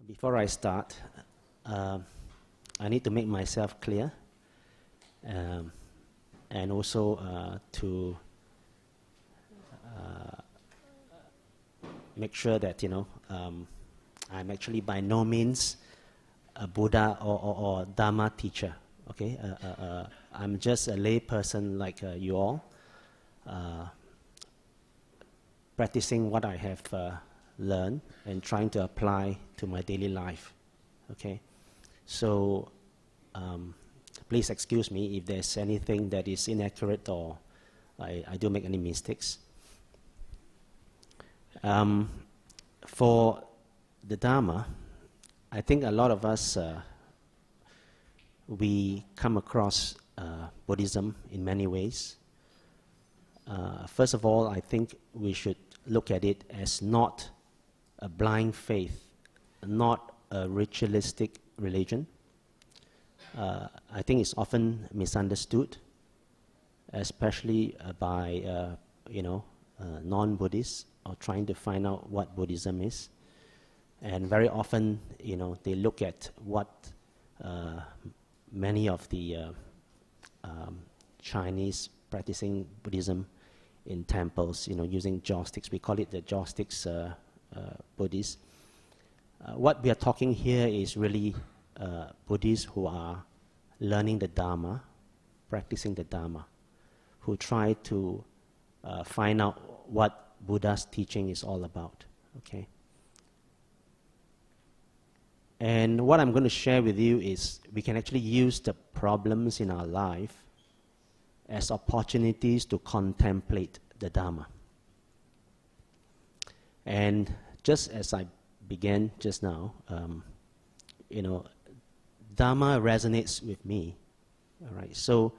Before I start, I need to make myself clear, and also to make sure that I'm actually by no means a Buddha or Dhamma teacher. Okay, I'm just a lay person like you all, practicing what I have learned and trying to apply to my daily life. Okay, so please excuse me if there's anything that is inaccurate or I do make any mistakes. For the Dhamma, I think a lot of us we come across Buddhism in many ways. First of all, I think we should look at it as not a blind faith, not a ritualistic religion. I think it's often misunderstood, especially by non-Buddhists or trying to find out what Buddhism is. And very often, they look at what many of the Chinese practicing Buddhism in temples, using joss sticks. We call it the joss sticks Buddhists. What we are talking here is really Buddhists who are learning the Dhamma, practicing the Dhamma, who try to find out what Buddha's teaching is all about. Okay. And what I'm going to share with you is we can actually use the problems in our life as opportunities to contemplate the Dhamma. And just as I began just now, Dhamma resonates with me. All right, so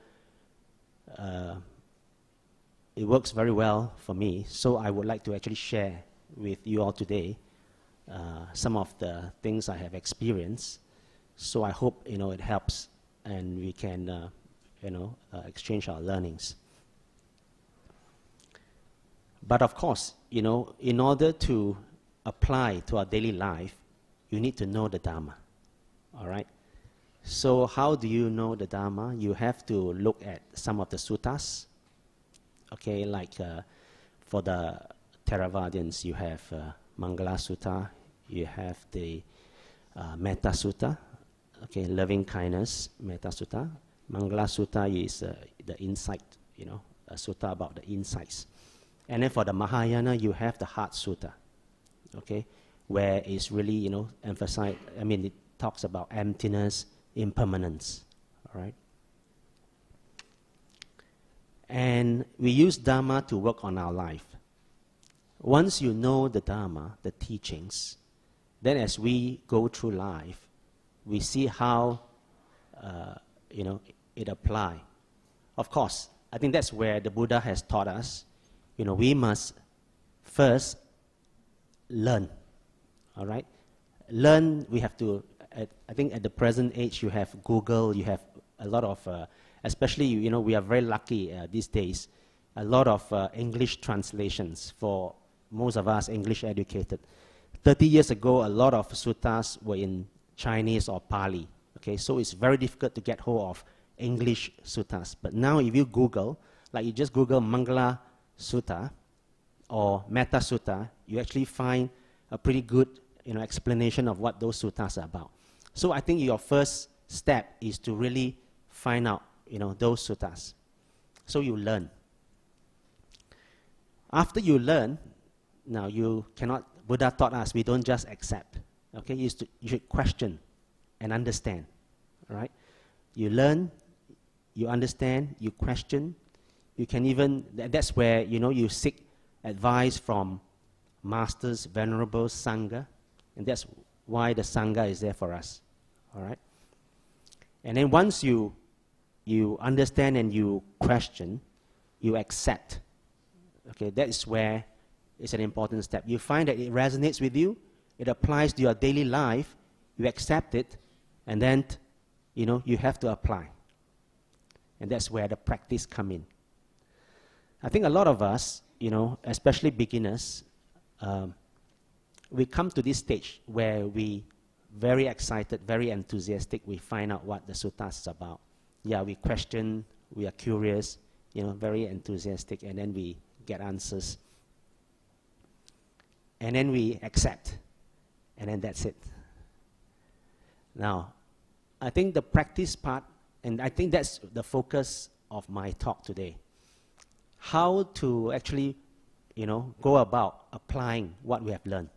it works very well for me. So I would like to actually share with you all today some of the things I have experienced. So I hope it helps, and we can exchange our learnings. But of course, in order to apply to our daily life, you need to know the Dhamma. All right. So how do you know the Dhamma? You have to look at some of the suttas. Okay, like for the Theravadians, you have Mangala Sutta, you have the Metta Sutta, okay, loving kindness, Metta Sutta. Mangala Sutta is the insight, a sutta about the insights. And then for the Mahayana, you have the Heart Sutta, okay, where it's really, emphasized, it talks about emptiness, impermanence, all right? And we use Dhamma to work on our life. Once you know the Dhamma, the teachings, then as we go through life, we see how, it applies. Of course, I think that's where the Buddha has taught us, we must first learn, all right? Learn, we have to, I think at the present age, you have Google, you have a lot of, especially, we are very lucky these days, a lot of English translations for most of us English educated. 30 years ago, a lot of suttas were in Chinese or Pali. Okay, so it's very difficult to get hold of English suttas. But now if you Google, like you just Google Mangala Sutta or Metta Sutta, you actually find a pretty good explanation of what those suttas are about. So I think your first step is to really find out those suttas. So you learn. After you learn, now Buddha taught us we don't just accept. Okay, you should question and understand. All right? You learn, you understand, you question. You can even, that's where, you seek advice from masters, venerables, Sangha. And that's why the Sangha is there for us. All right? And then once you understand and you question, you accept. Okay, that is where it's an important step. You find that it resonates with you, it applies to your daily life, you accept it, and then, you have to apply. And that's where the practice come in. I think a lot of us, especially beginners, we come to this stage where we very excited, very enthusiastic. We find out what the sutta is about. Yeah, we question, we are curious, very enthusiastic, and then we get answers. And then we accept, and then that's it. Now, I think the practice part, and I think that's the focus of my talk today. How to actually, go about applying what we have learned.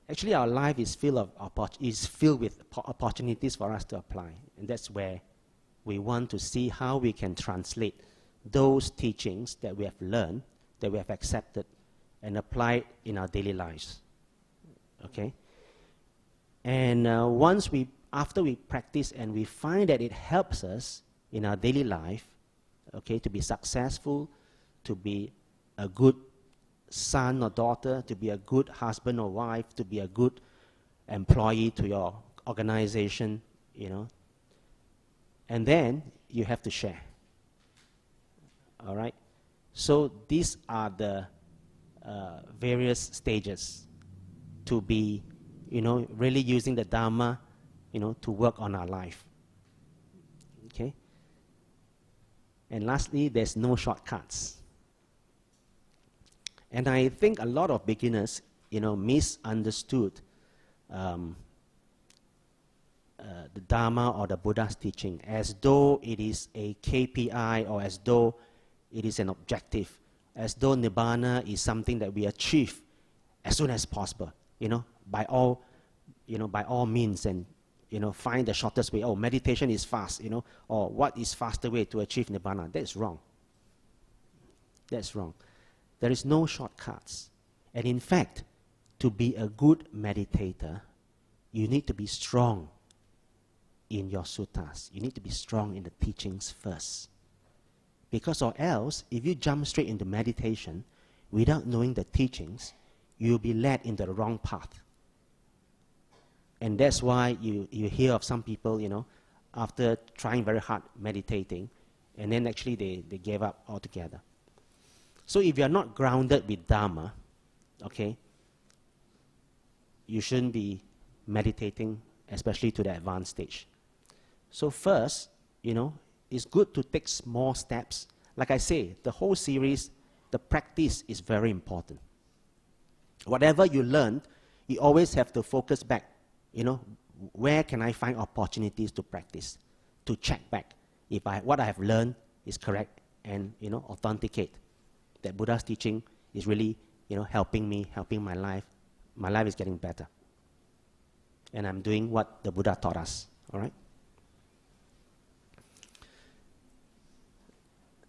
Actually, our life is filled with opportunities for us to apply, and that's where we want to see how we can translate those teachings that we have learned, that we have accepted, and apply it in our daily lives. Okay? And after we practice and we find that it helps us in our daily life, okay, to be successful, to be a good son or daughter, to be a good husband or wife, to be a good employee to your organization, and then you have to share. All right? So these are the various stages to be, really using the Dhamma, to work on our life. Okay? And lastly, there's no shortcuts. And I think a lot of beginners, misunderstood the Dhamma or the Buddha's teaching as though it is a KPI or as though it is an objective, as though Nibbana is something that we achieve as soon as possible, by all means, and find the shortest way. Oh, meditation is fast, or what is faster way to achieve Nibbana? That's wrong. That's wrong. There is no shortcuts. And in fact, to be a good meditator, you need to be strong in your suttas. You need to be strong in the teachings first. Because or else, if you jump straight into meditation without knowing the teachings, you'll be led in the wrong path. And that's why you hear of some people, after trying very hard meditating, and then actually they gave up altogether. So if you're not grounded with Dhamma, okay, you shouldn't be meditating, especially to the advanced stage. So first, it's good to take small steps. Like I say, the whole series, the practice is very important. Whatever you learn, you always have to focus back. Where can I find opportunities to practice, to check back if what I have learned is correct, and authenticate that Buddha's teaching is really helping me, helping my life. My life is getting better, and I'm doing what the Buddha taught us. All right.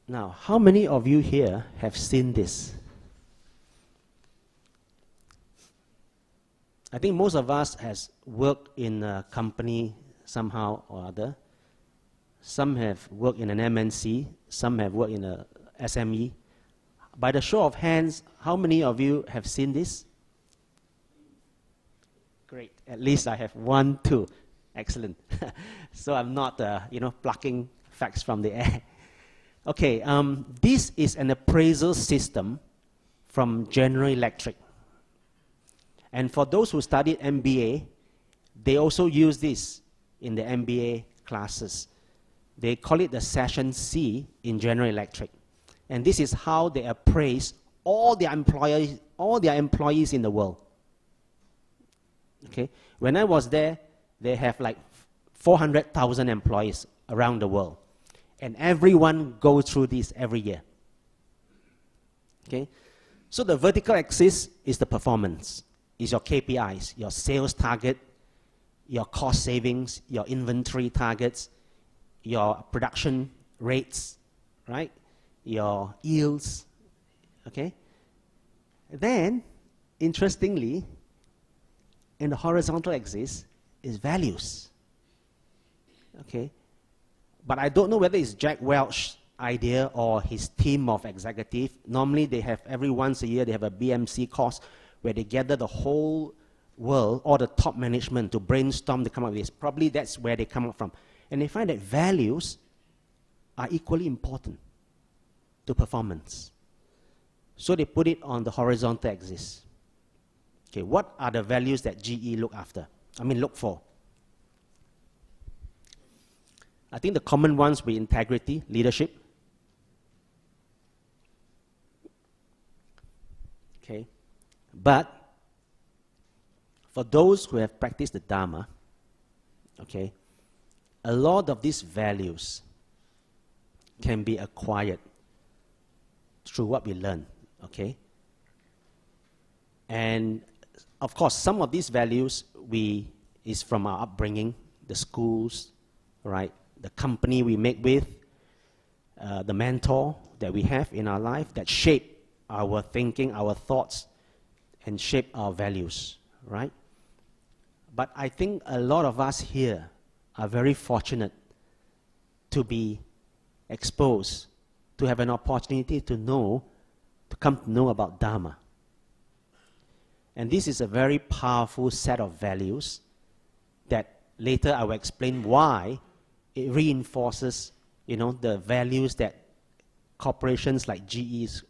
Now, how many of you here have seen this? I think most of us has worked in a company somehow or other. Some have worked in an MNC, some have worked in a SME. By the show of hands, how many of you have seen this? Great. At least I have 1, 2. Excellent. So I'm not, plucking facts from the air. Okay, this is an appraisal system from General Electric. And for those who studied MBA, they also use this in the MBA classes. They call it the Session C in General Electric. And this is how they appraise all their employees in the world. Okay? When I was there, they have like 400,000 employees around the world. And everyone goes through this every year. Okay? So the vertical axis is the performance, is your KPIs, your sales target, your cost savings, your inventory targets, your production rates, right? Your yields, okay? Then, interestingly, in the horizontal axis is values, okay? But I don't know whether it's Jack Welch's idea or his team of executives. Normally, they have every once a year, they have a BMC course where they gather the whole world, all the top management to brainstorm to come up with this. Probably that's where they come up from. And they find that values are equally important to performance. So they put it on the horizontal axis. Okay, what are the values that GE look after? look for. I think the common ones were integrity, leadership. Okay. But for those who have practiced the Dhamma, okay, a lot of these values can be acquired through what we learn, okay? And of course, some of these values is from our upbringing, the schools, right? The company we make with, the mentor that we have in our life that shape our thinking, our thoughts, and shape our values, right? But I think a lot of us here are very fortunate to be exposed, to have an opportunity to come to know about Dhamma. And this is a very powerful set of values that later I will explain why it reinforces, the values that corporations like GE is,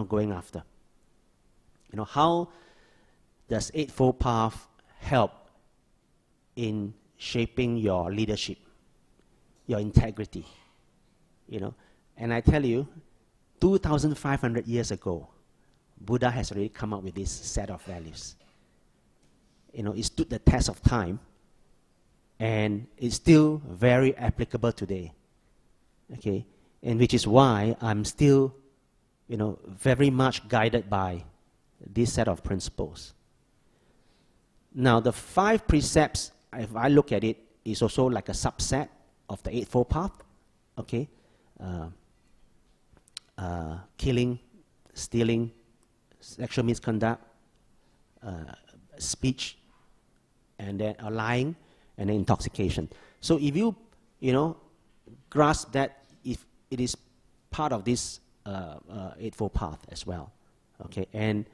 going after. How does Eightfold Path help in shaping your leadership, your integrity? And I tell you, 2,500 years ago, Buddha has already come up with this set of values. It stood the test of time, and it's still very applicable today. Okay, and which is why I'm still, very much guided by this set of principles. Now, the 5 precepts, if I look at it, is also like a subset of the Eightfold Path. Okay, killing, stealing, sexual misconduct, speech, and then lying, and then intoxication. So if you, grasp that, if it is part of this Eightfold Path as well, okay. And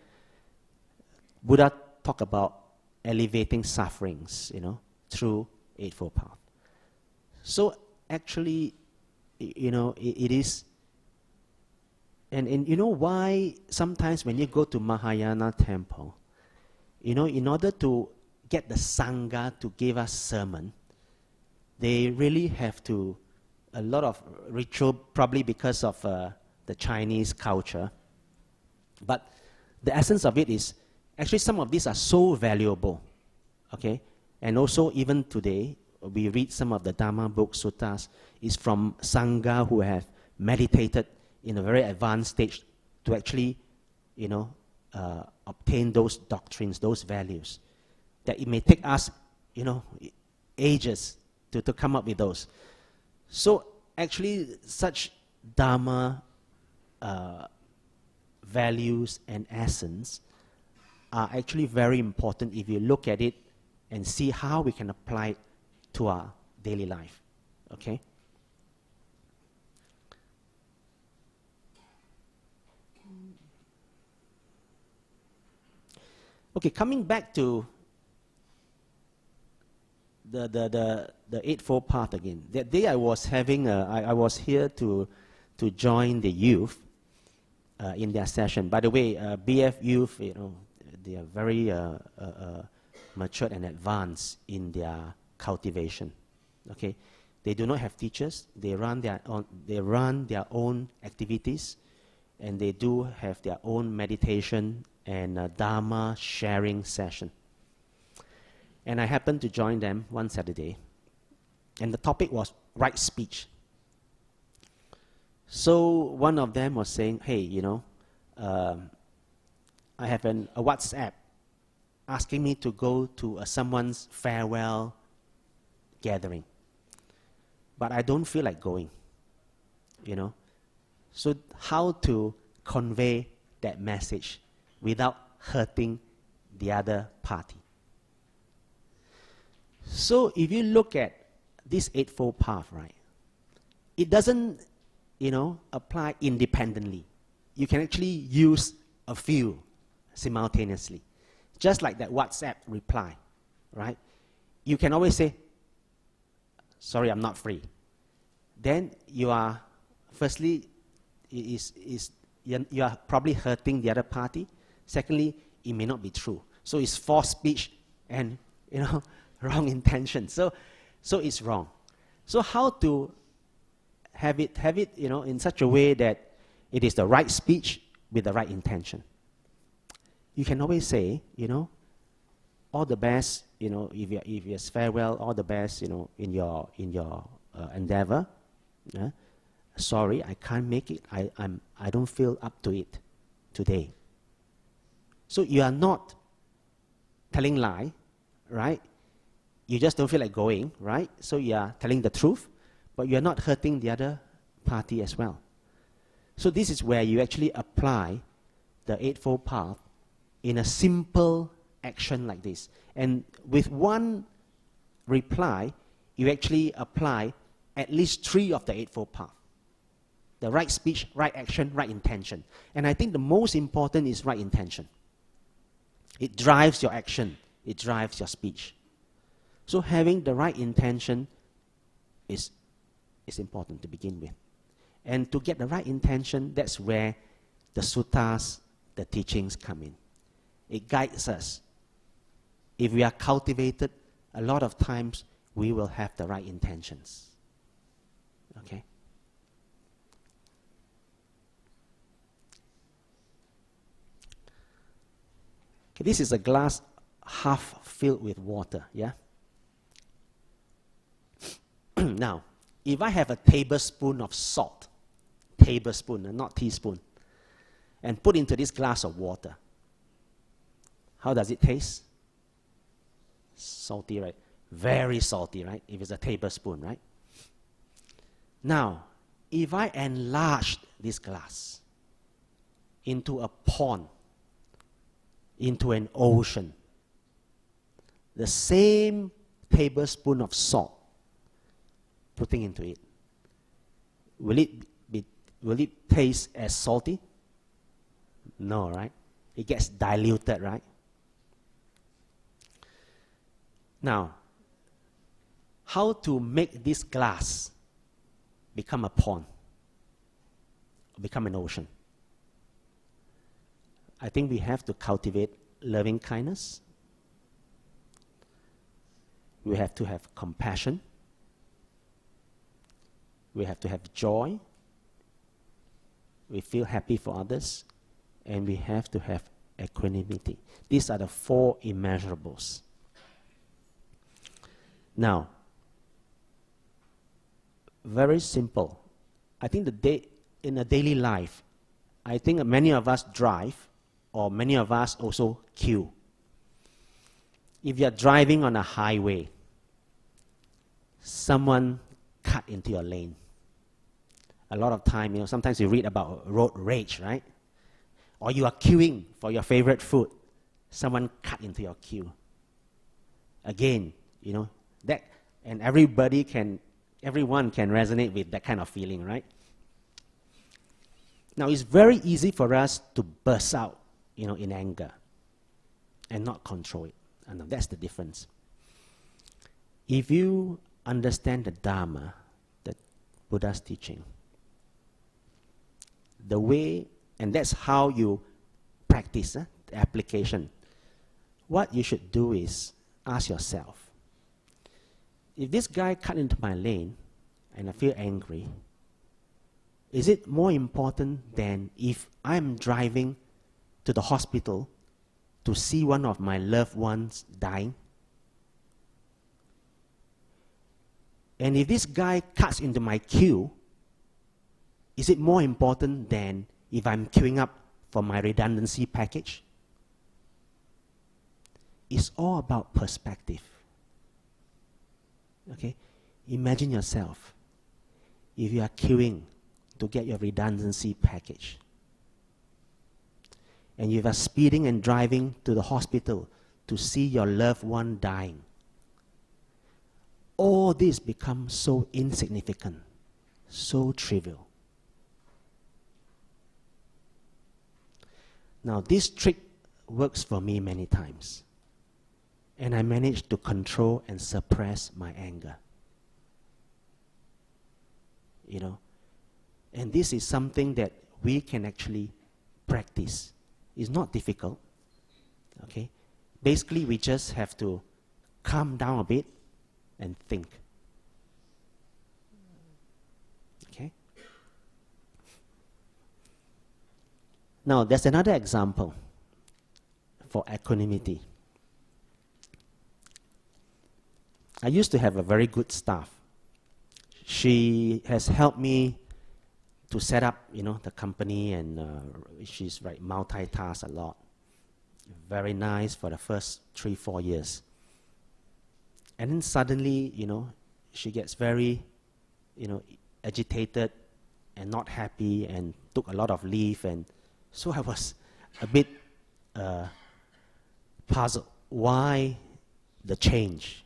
Buddha talked about alleviating sufferings, through Eightfold Path. So actually, it is. And you know why sometimes when you go to Mahayana temple, in order to get the Sangha to give us sermon, they really have to, a lot of ritual, probably because of the Chinese culture. But the essence of it is, actually some of these are so valuable, okay? And also even today, we read some of the Dhamma books, suttas, is from Sangha who have meditated in a very advanced stage to actually, obtain those doctrines, those values. That it may take us, ages to come up with those. So actually, such Dhamma values and essence are actually very important if you look at it and see how we can apply it to our daily life. Okay? Okay, coming back to the Eightfold Path again. That day I was having I was here to join the youth in their session. By the way, BF youth, they are very matured and advanced in their cultivation. Okay, they do not have teachers. They run their own activities, and they do have their own meditation and Dhamma sharing session. And I happened to join them one Saturday, and the topic was right speech. So one of them was saying, hey, I have a WhatsApp asking me to go to someone's farewell gathering, but I don't feel like going, So how to convey that message without hurting the other party? So if you look at this Eightfold Path, right, it doesn't, apply independently. You can actually use a few simultaneously. Just like that WhatsApp reply, right? You can always say, sorry, I'm not free. Then you are, firstly, you are probably hurting the other party. Secondly, it may not be true. So it's false speech, and wrong intention. So it's wrong. So how to have it, in such a way that it is the right speech with the right intention? You can always say, all the best, if it's farewell, all the best, in your endeavor. Yeah? Sorry, I can't make it. I don't feel up to it today. So you are not telling lie, right? You just don't feel like going, right? So you are telling the truth, but you are not hurting the other party as well. So this is where you actually apply the Eightfold Path in a simple action like this. And with one reply, you actually apply at least 3 of the Eightfold Path. The right speech, right action, right intention. And I think the most important is right intention. It drives your action. It drives your speech. So having the right intention is important to begin with. And to get the right intention, that's where the suttas, the teachings come in. It guides us. If we are cultivated, a lot of times we will have the right intentions. Okay? Okay, this is a glass half filled with water, yeah? Now, if I have a tablespoon of salt, tablespoon and not teaspoon, and put into this glass of water, how does it taste? Salty, right? Very salty, right? If it's a tablespoon, right? Now, if I enlarge this glass into a pond, into an ocean, the same tablespoon of salt putting into it, will it taste as salty? No, right? It gets diluted, right? Now, how to make this glass become a pond, become an ocean? I think we have to cultivate loving kindness. We have to have compassion. We have to have joy. We feel happy for others. And we have to have equanimity. These are the 4 immeasurables. Now, very simple. I think in a daily life, I think many of us drive, or many of us also queue. If you're driving on a highway, someone cut into your lane. A lot of time, sometimes you read about road rage, right? Or you are queuing for your favorite food. Someone cut into your queue. Again, that, and everyone can resonate with that kind of feeling, right? Now, it's very easy for us to burst out, in anger and not control it. And that's the difference. If you understand the Dhamma, the Buddha's teaching, the way, and that's how you practice the application, what you should do is ask yourself, if this guy cut into my lane and I feel angry, is it more important than if I'm driving to the hospital to see one of my loved ones dying? And if this guy cuts into my queue, is it more important than if I'm queuing up for my redundancy package? It's all about perspective. Okay? Imagine yourself, if you are queuing to get your redundancy package, and you are speeding and driving to the hospital to see your loved one dying, all this becomes so insignificant, so trivial. Now, this trick works for me many times, and I managed to control and suppress my anger. And this is something that we can actually practice. It's not difficult. Okay? Basically, we just have to calm down a bit and think. Okay? Now, there's another example for equanimity. I used to have a very good staff. She has helped me to set up, the company, and she's multitask a lot. Very nice for the first 3-4 years. And then suddenly, she gets very, agitated and not happy and took a lot of leave. And so I was a bit puzzled. Why the change?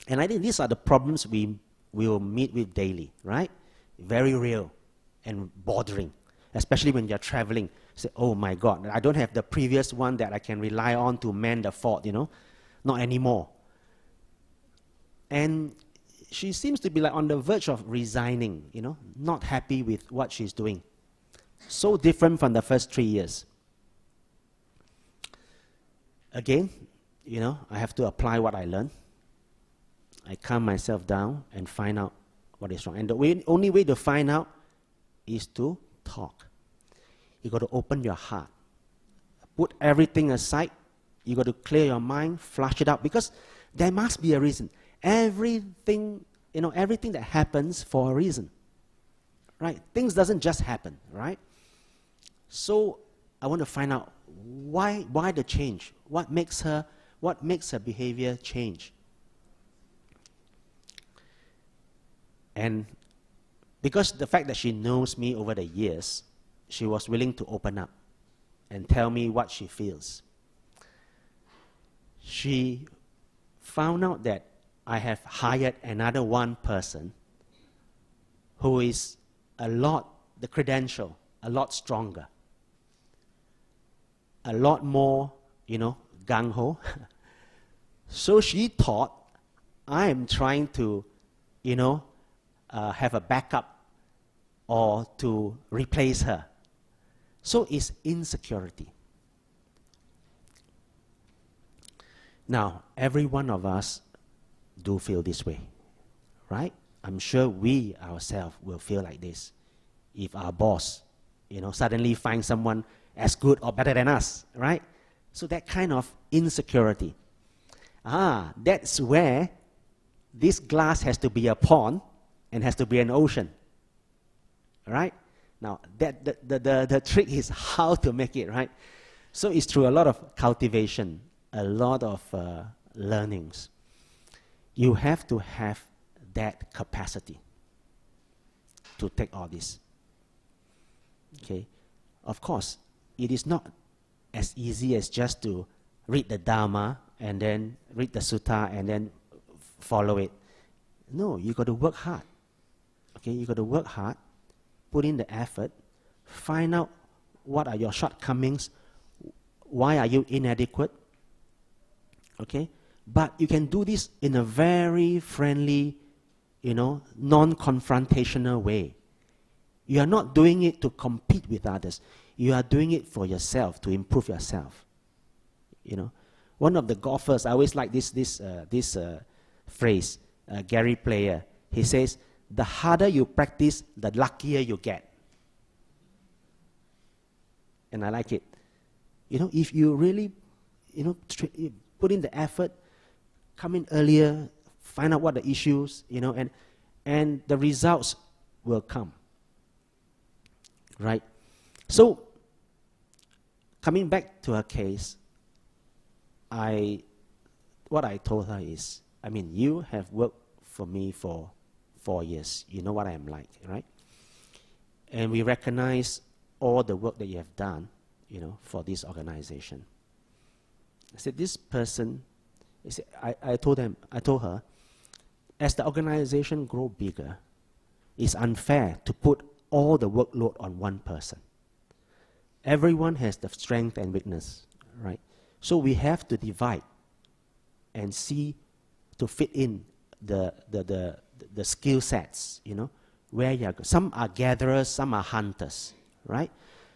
And I think these are the problems we will meet with daily, right? Very real and bothering, especially when you're traveling. Say, oh my God, I don't have the previous one that I can rely on to mend the fault, not anymore. And she seems to be on the verge of resigning, not happy with what she's doing. So different from the first 3 years. Again, I have to apply what I learned. I calm myself down and find out what is wrong. And the only way to find out is to talk. You got to open your heart. Put everything aside. You got to clear your mind, flush it out, because there must be a reason. Everything that happens for a reason. Right? Things doesn't just happen, right? So I want to find out why the change? What makes her behavior change? And because the fact that she knows me over the years, she was willing to open up and tell me what she feels. She found out that I have hired another one person who is the credential, a lot stronger, a lot more, gung-ho. So she thought I am trying to, have a backup or to replace her. So it's insecurity. Now, every one of us do feel this way, right? I'm sure we ourselves will feel like this if our boss, suddenly finds someone as good or better than us, right? So that kind of insecurity. That's where this glass has to be a pond and has to be an ocean, right? Now, the trick is how to make it, right? So it's through a lot of cultivation, a lot of learnings. You have to have that capacity to take all this. Okay? Of course, it is not as easy as just to read the Dhamma and then read the Sutta and then follow it. No, you got to work hard. Okay, you got to work hard, put in the effort, find out what are your shortcomings, why are you inadequate. Okay, but you can do this in a very friendly, non-confrontational way. You are not doing it to compete with others. You are doing it for yourself, to improve yourself. One of the golfers, I always like this phrase, Gary Player. He says, the harder you practice, the luckier you get. And I like it. If you really, put in the effort, come in earlier, find out what the issues, and the results will come. Right? So, coming back to her case, what I told her is, you have worked for me for 4 years. You know what I am like, right? And we recognize all the work that you have done, for this organization. I said, this person, I told her, as the organization grow bigger, it's unfair to put all the workload on one person. Everyone has the strength and weakness, right? So we have to divide and see to fit in the skill sets, where you are. Some are gatherers, some are hunters, right?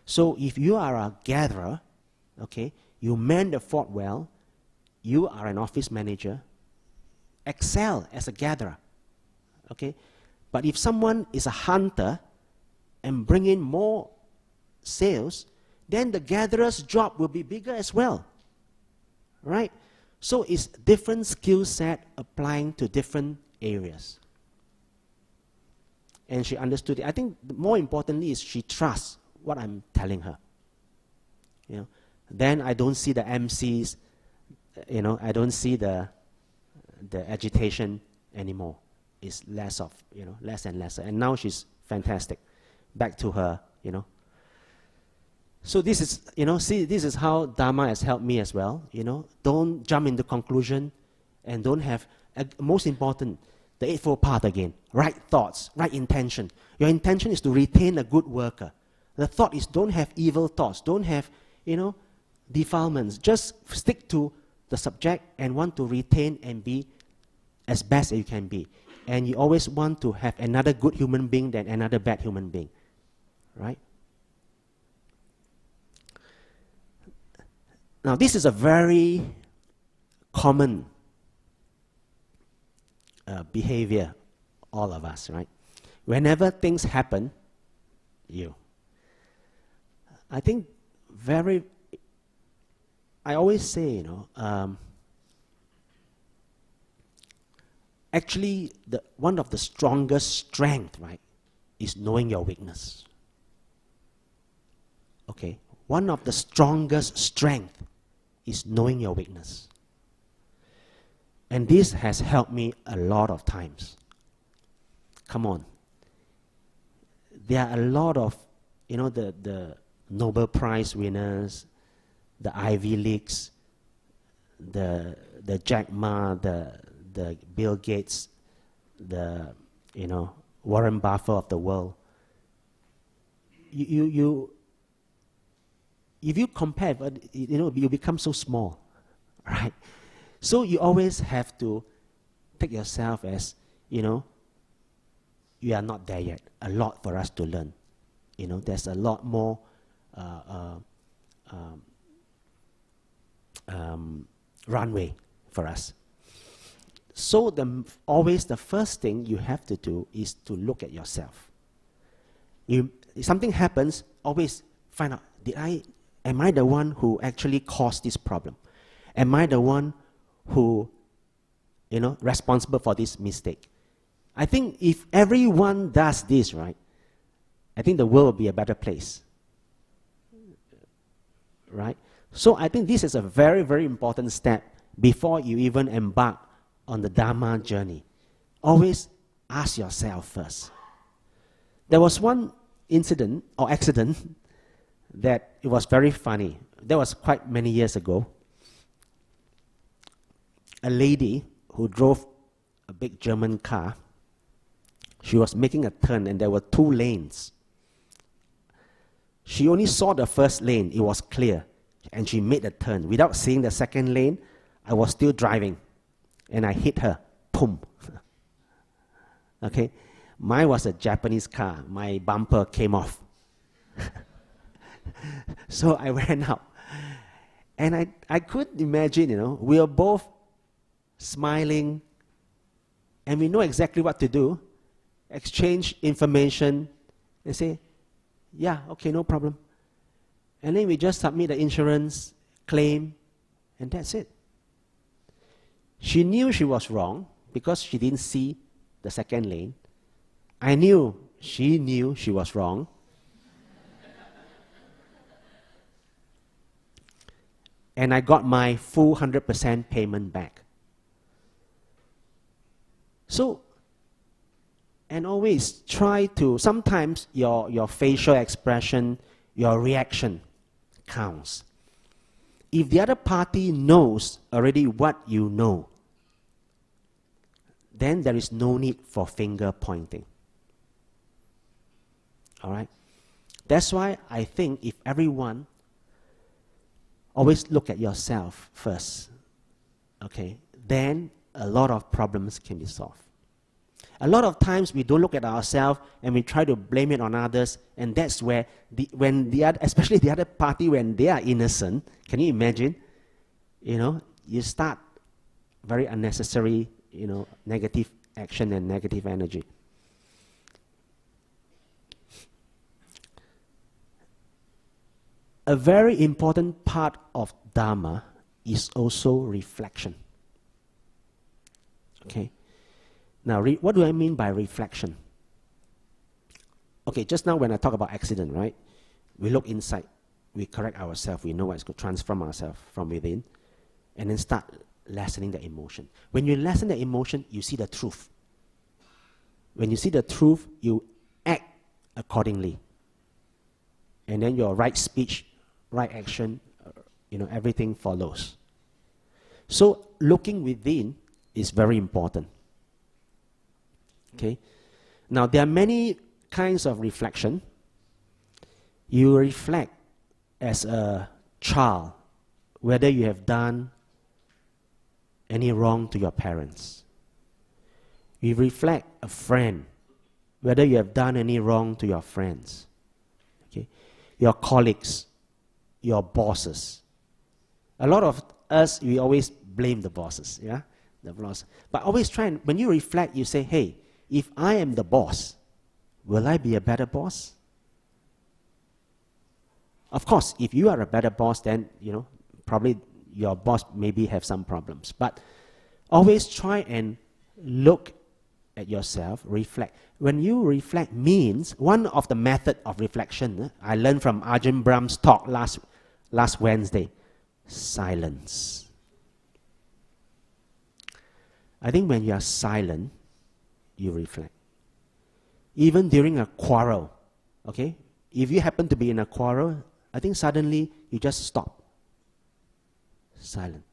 So if you are a gatherer, okay, you man the fort well, you are an office manager, excel as a gatherer. Okay? But if someone is a hunter and bring in more sales, then the gatherer's job will be bigger as well. Right? So it's different skill set applying to different areas. And she understood it. I think more importantly is she trusts what I'm telling her. You know, then I don't see the MCs, you know, I don't see the agitation anymore. It's less of, you know, less and lesser. And now she's fantastic. Back to her, you know. So this is, you know, see, this is how Dhamma has helped me as well, you know. Don't jump into conclusion and don't have, most important, the Eightfold Path again. Right thoughts, right intention. Your intention is to retain a good worker. The thought is don't have evil thoughts, don't have, you know, defilements. Just stick to the subject and want to retain and be as best as you can be. And you always want to have another good human being than another bad human being. Right? Now this is a very common behavior, all of us, right? Whenever things happen, I think I always say, you know, actually one of the strongest strength, right, is knowing your weakness. Okay? One of the strongest strength is knowing your weakness. And this has helped me a lot of times. Come on. There are a lot of, you know, the Nobel Prize winners, the Ivy Leagues, the Jack Ma, the Bill Gates, the, you know, Warren Buffett of the world. If you compare, you know, you become so small, right? So you always have to take yourself as, you know, you are not there yet. A lot for us to learn. You know, there's a lot more runway for us. So always the first thing you have to do is to look at yourself. If something happens, always find out, am I the one who actually caused this problem? Am I the one who, you know, responsible for this mistake? I think if everyone does this, right, I think the world will be a better place. Right? So I think this is a very, very important step before you even embark on the Dhamma journey. Always ask yourself first. There was one incident or accident that it was very funny. That was quite many years ago. A lady who drove a big German car, she was making a turn and there were 2 lanes. She only saw the first lane, it was clear, and she made a turn. Without seeing the second lane, I was still driving, and I hit her, boom. Okay, mine was a Japanese car, my bumper came off. So I ran out. And I could imagine, you know, we were both smiling, and we know exactly what to do. Exchange information, and say, yeah, okay, no problem. And then we just submit the insurance claim, and that's it. She knew she was wrong because she didn't see the second lane. I knew she knew she was wrong. And I got my full 100% payment back. So, and always try to, sometimes your facial expression, your reaction counts. If the other party knows already what you know, then there is no need for finger pointing. All right? That's why I think if everyone always look at yourself first, okay, then a lot of problems can be solved. A lot of times we don't look at ourselves and we try to blame it on others, and that's where, especially the other party, when they are innocent, can you imagine? You know, you start very unnecessary, negative action and negative energy. A very important part of Dhamma is also reflection. Okay. Now, what do I mean by reflection? Okay, just now when I talk about accident, right? We look inside, we correct ourselves, we know what's going to transform ourselves from within, and then start lessening the emotion. When you lessen the emotion, you see the truth. When you see the truth, you act accordingly. And then your right speech, right action, everything follows. So looking within is very important. Okay? Now, there are many kinds of reflection. You reflect as a child whether you have done any wrong to your parents. You reflect a friend whether you have done any wrong to your friends. Okay? Your colleagues, your bosses. A lot of us, we always blame the bosses, yeah? The boss. But always try and, when you reflect, you say, hey, if I am the boss, will I be a better boss? Of course, if you are a better boss, then, probably your boss maybe have some problems. But always try and look at yourself, reflect. When you reflect means, one of the method of reflection, I learned from Ajahn Brahm's talk last Wednesday, silence. I think when you are silent, you reflect. Even during a quarrel, okay? If you happen to be in a quarrel, I think suddenly you just stop. Silent.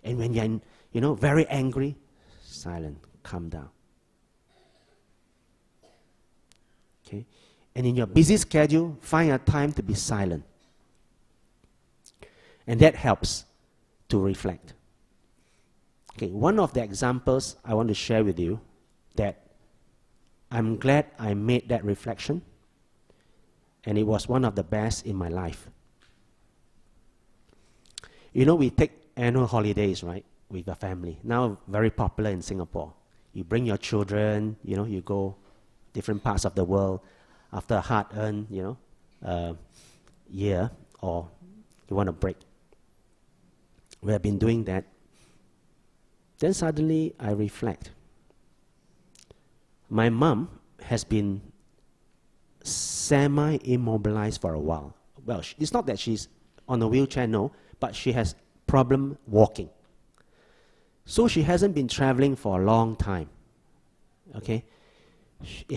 And when you're very angry, silent, calm down. Okay? And in your busy schedule, find a time to be silent. And that helps to reflect. Okay, one of the examples I want to share with you that I'm glad I made that reflection, and it was one of the best in my life. We take annual holidays, right, with the family. Now, very popular in Singapore. You bring your children, you go different parts of the world after a hard-earned, year, or you want a break. We have been doing that. Then suddenly I reflect. My mom has been semi-immobilized for a while. Well, it's not that she's on a wheelchair, no, but she has problem walking. So she hasn't been traveling for a long time, okay?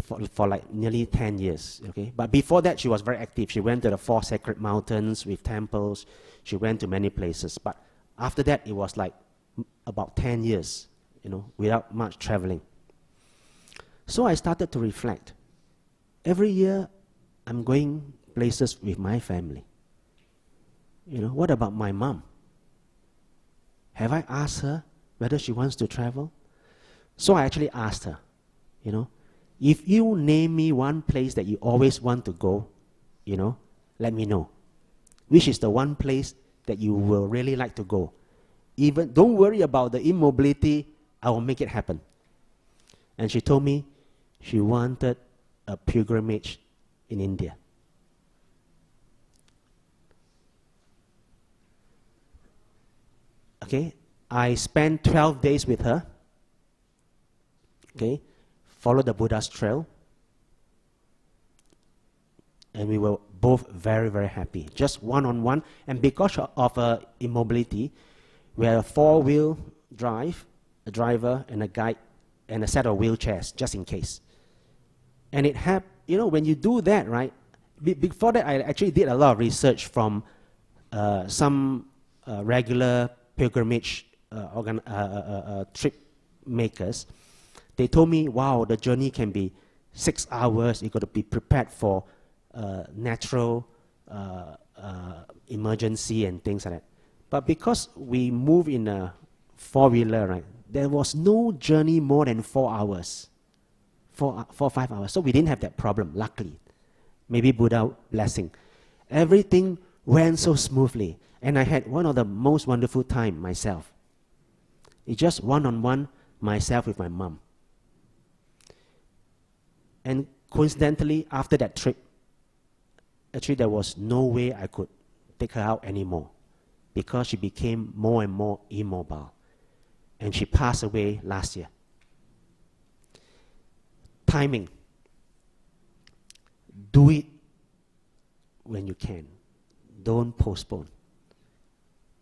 For like nearly 10 years, okay? But before that, she was very active. She went to the 4 sacred mountains with temples. She went to many places. But after that, it was like about 10 years, without much traveling. So I started to reflect. Every year, I'm going places with my family. What about my mom? Have I asked her whether she wants to travel? So I actually asked her, if you name me one place that you always want to go, let me know. Which is the one place that you will really like to go? Even don't worry about the immobility, I will make it happen. And she told me she wanted a pilgrimage in India. Okay, I spent 12 days with her. Okay, followed the Buddha's trail. And we were both very, very happy. Just one-on-one. And because of her immobility, we had a 4-wheel drive, a driver and a guide, and a set of wheelchairs, just in case. And it had, when you do that, right, before that I actually did a lot of research from some regular pilgrimage trip makers. They told me, wow, the journey can be 6 hours. You've got to be prepared for natural emergency and things like that. But because we move in a 4-wheeler, right, there was no journey more than 4 hours, 4 or 5 hours. So we didn't have that problem, luckily. Maybe Buddha blessing. Everything went so smoothly. And I had one of the most wonderful time myself. It's just one-on-one myself with my mom. And coincidentally, after that trip, actually there was no way I could take her out anymore because she became more and more immobile. And she passed away last year. Timing. Do it when you can. Don't postpone.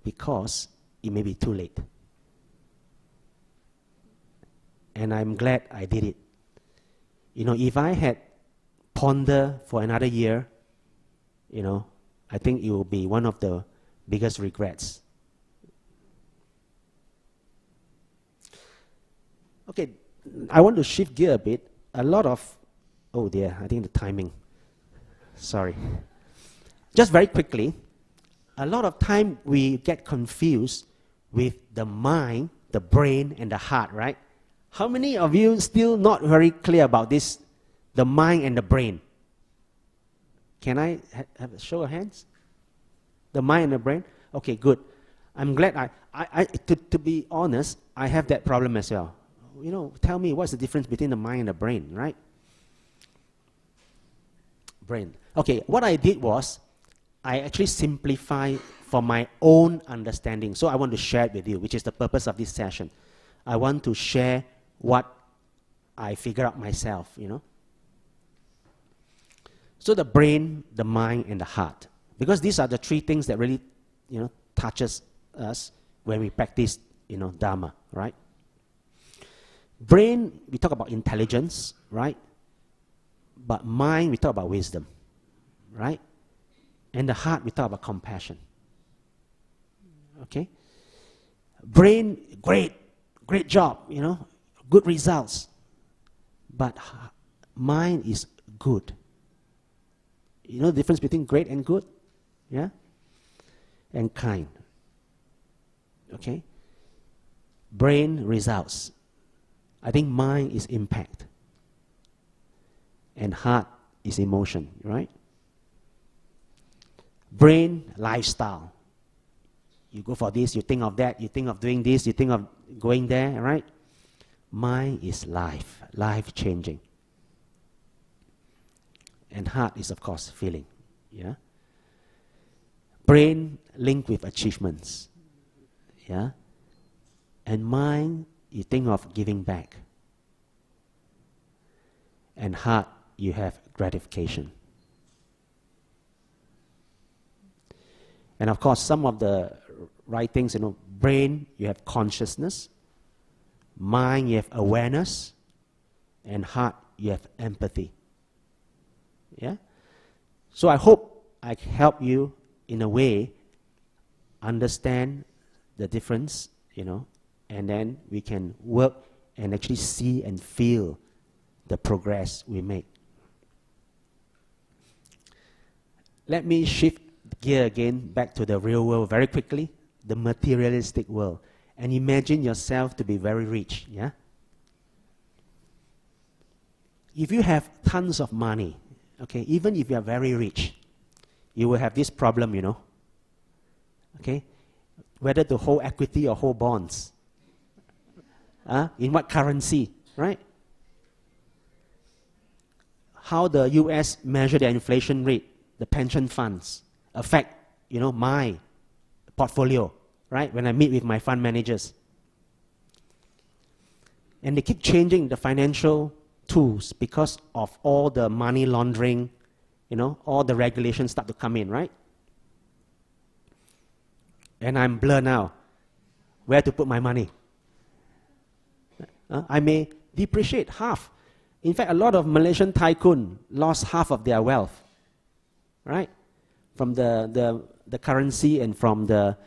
Because it may be too late. And I'm glad I did it. You know, if I had pondered for another year, you know, I think it will be one of the biggest regrets. Okay, I want to shift gear a bit. A lot of, oh dear, I think the timing. Sorry. Just very quickly, a lot of time we get confused with the mind, the brain, and the heart, right? How many of you still not very clear about this, the mind and the brain? Can I have a show of hands? The mind and the brain? Okay, good. I'm glad to be honest, I have that problem as well. You know, tell me what's the difference between the mind and the brain, right? Brain. Okay, what I did was, I actually simplified for my own understanding. So I want to share it with you, which is the purpose of this session. I want to share what I figure out myself, you know. So the brain, the mind, and the heart. Because these are the three things that really, you know, touches us when we practice, you know, Dhamma, right? Brain, we talk about intelligence, right? But mind, we talk about wisdom, right? And the heart, we talk about compassion. Okay? Brain, great job, you know, good results. But mind is good. You know the difference between great and good? Yeah? And kind. Okay? Brain, results. I think mind is impact. And heart is emotion, right? Brain, lifestyle. You go for this, you think of that, you think of doing this, you think of going there, right? Mind is life, life-changing. And heart is, of course, feeling. Yeah? Brain linked with achievements. Yeah? And mind, you think of giving back. And heart, you have gratification. And of course, some of the right things, you know, brain, you have consciousness. Mind, you have awareness. And heart, you have empathy. Yeah? So I hope I help you in a way understand the difference, you know, and then we can work and actually see and feel the progress we make. Let me shift gear again back to the real world very quickly, the materialistic world. And imagine yourself to be very rich, yeah? If you have tons of money, okay, even if you are very rich, you will have this problem, you know, okay? Whether to hold equity or hold bonds. In what currency, right? How the US measure their inflation rate, the pension funds, affect, you know, my portfolio, right? When I meet with my fund managers. And they keep changing the financial tools because of all the money laundering, you know, all the regulations start to come in, right? And I'm blurred now. Where to put my money? I may depreciate half. In fact, a lot of Malaysian tycoon lost half of their wealth, right? From the currency and from the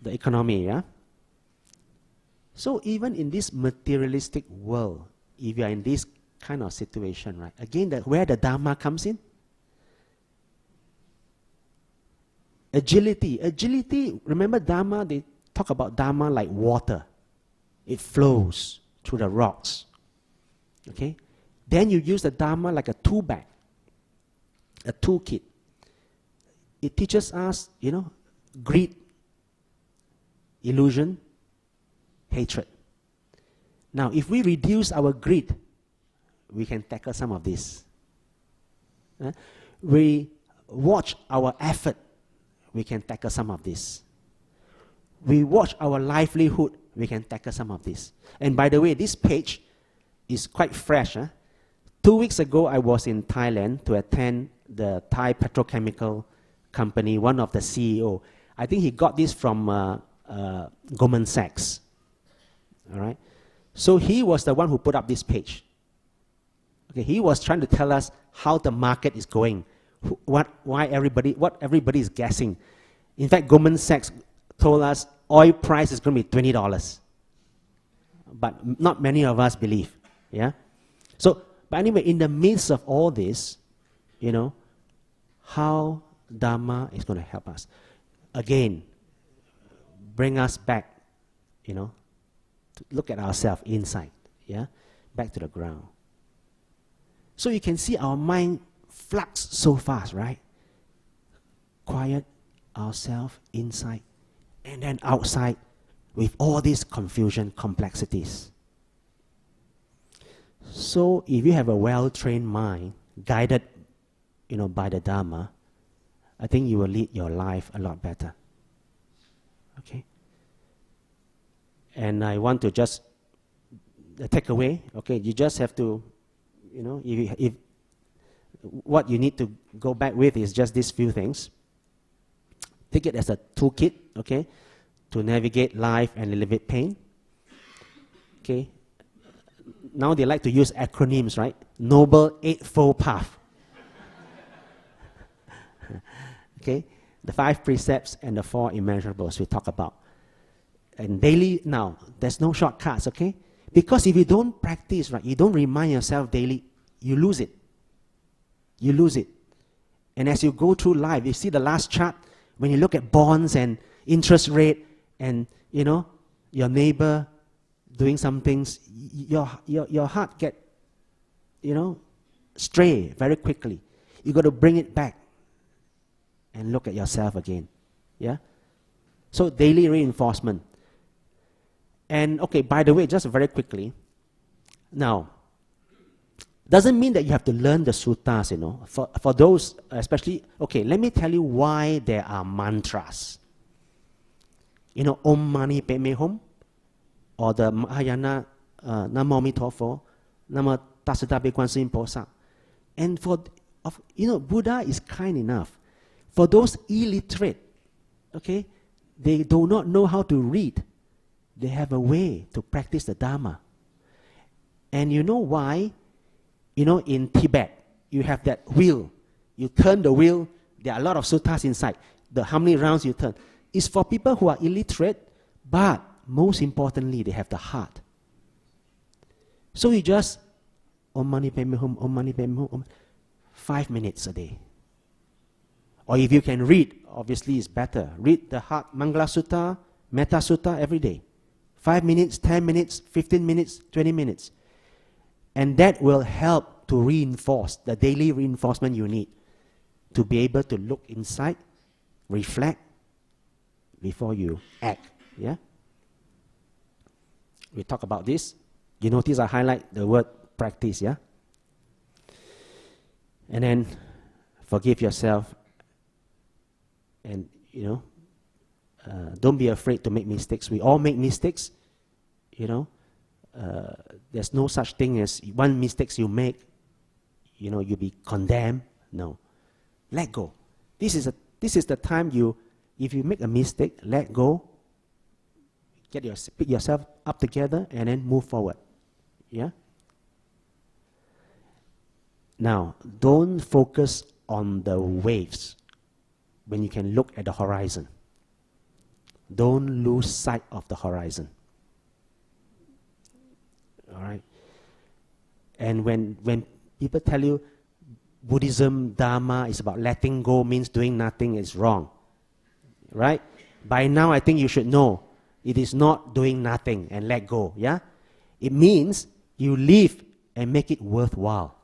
economy, yeah? So even in this materialistic world, if you are in this kind of situation, right? Again, where the Dhamma comes in? Agility. Agility, remember Dhamma, they talk about Dhamma like water. It flows through the rocks. Okay? Then you use the Dhamma like a tool bag, a toolkit. it teaches us, greed, illusion, hatred. Now, if we reduce our greed, we can tackle some of this. We watch our effort, we can tackle some of this. We watch our livelihood, we can tackle some of this. And by the way, this page is quite fresh. 2 weeks ago, I was in Thailand to attend the Thai petrochemical company, one of the CEO. I think he got this from Goldman Sachs. All right? So he was the one who put up this page. Okay, he was trying to tell us how the market is going, what everybody is guessing. In fact, Goldman Sachs told us oil price is going to be $20. But not many of us believe. Yeah? So, but anyway, in the midst of all this, how Dhamma is going to help us. Again, bring us back, to look at ourselves inside, back to the ground. So you can see our mind flux so fast, right? Quiet ourselves inside and then outside with all these confusion, complexities. So if you have a well-trained mind, guided, by the Dhamma, I think you will lead your life a lot better. Okay? And I want to just take away, okay, you just have to, if what you need to go back with is just these few things. Take it as a toolkit, okay, to navigate life and alleviate pain. Okay? Now they like to use acronyms, right? Noble Eightfold Path. Okay? The 5 precepts and the 4 immeasurables we talk about. And daily, now, there's no shortcuts, okay? Because if you don't practice, right, you don't remind yourself daily, you lose it. You lose it. And as you go through life, you see the last chart, when you look at bonds and interest rate and, your neighbor doing some things, your heart get, stray very quickly. You got to bring it back and look at yourself again. Yeah? So daily reinforcement. And okay, by the way, just very quickly, now, doesn't mean that you have to learn the suttas, For those, especially, okay, let me tell you why there are mantras. Om Mani Padme Hum, or the Mahayana Namo Amitofo, Namo Tasadabe Kwansin Posa. And Buddha is kind enough. For those illiterate, okay, they do not know how to read. They have a way to practice the Dhamma. And you know why? In Tibet, you have that wheel. You turn the wheel, there are a lot of suttas inside. How many rounds you turn. It's for people who are illiterate, but most importantly, they have the heart. So you just, Om Mani Padme Hum, Om Mani Padme Hum, 5 minutes a day. Or if you can read, obviously it's better. Read the Heart Mangala Sutta, Metta Sutta every day. 5 minutes, 10 minutes, 15 minutes, 20 minutes. And that will help to reinforce the daily reinforcement you need to be able to look inside, reflect before you act. Yeah? We talk about this. You notice I highlight the word practice, yeah? And then forgive yourself and, don't be afraid to make mistakes. We all make mistakes, there's no such thing as one mistake you make, you'll be condemned. No. Let go. This is the time if you make a mistake, let go, pick yourself up together, and then move forward. Yeah? Now, don't focus on the waves when you can look at the horizon. Don't lose sight of the horizon. All right? And when people tell you Buddhism, Dhamma is about letting go, means doing nothing, it's wrong. Right? By now, I think you should know it is not doing nothing and let go. Yeah? It means you live and make it worthwhile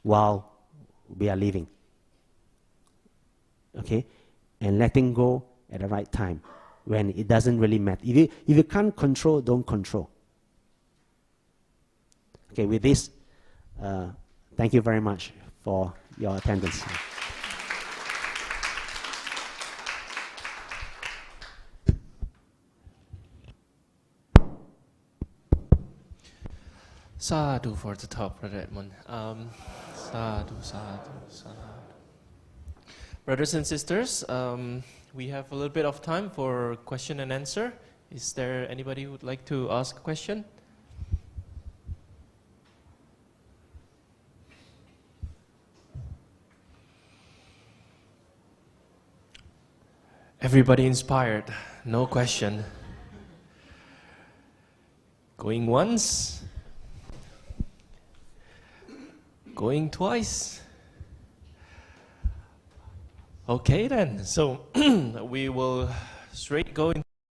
while we are living. okay, and letting go at the right time when it doesn't really matter. If you can't control, don't control. Okay, with this, thank you very much for your attendance. Sadhu for the top, Brother Edmond. Sadhu, sadhu, sadhu. Brothers and sisters, we have a little bit of time for question and answer. Is there anybody who would like to ask a question? Everybody inspired, no question. Going once, going twice. Okay then, so we will straight go into